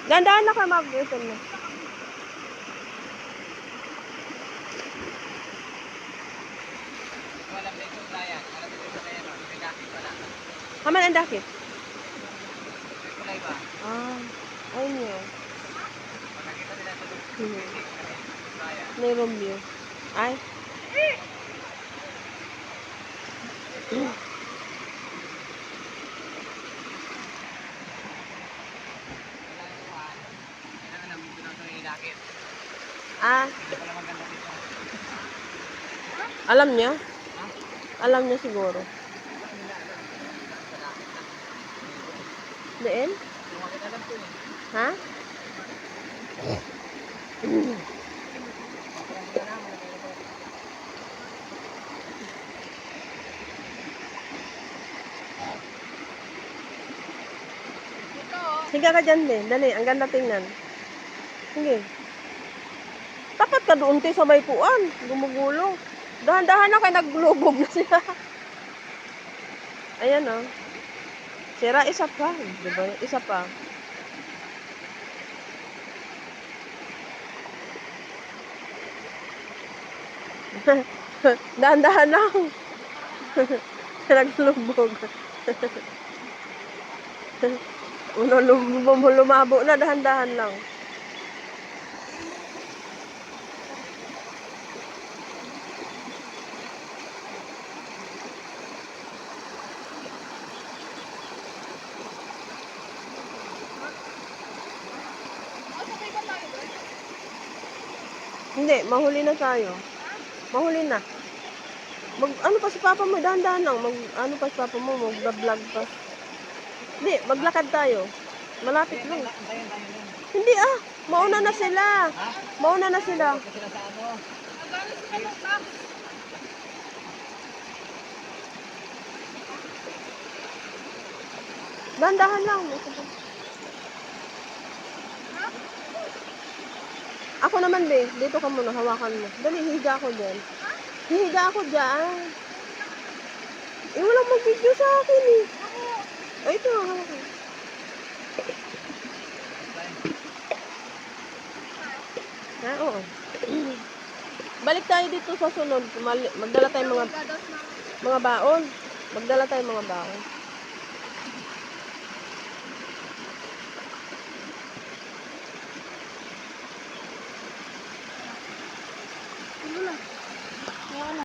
Dahan-dahan na kayo mag-ito na. Haman ang dakit? Ah, ayun yun. May Romeo. Ay. Ah. Alam niya? Alam niya siguro. Diin? Ha? Higa ka dyan din. Dali, ang ganda tingnan. Sige. Tapat ka doon tayo sa may puan. Gumugulong. Dahan-dahan na kayo naglubog na siya. Ayan o. Sira, isa pa. Diba? Isa pa. Dahan-dahan lang. Naglubog. Lumabo na, dahan-dahan lang. Hindi, mahuli na tayo. Mahuli na. Ano pa si Papa mo, dahan-dahan lang. Ano pa si Papa mo, mag-vlog pa. Hindi, maglakad tayo. Malapit lang. Hindi mauna na sila. Mauna na sila. Dahan-dahan lang. Ako naman dito ka muna, hawakan mo. Dali, higa ako dyan. Higa ako dyan. Walang mag-video sa akin Ay, ito, hawakan. Oo. Balik tayo dito sa sunod. Magdala tayong mga baon. Magdala tayong mga baon. Ano na?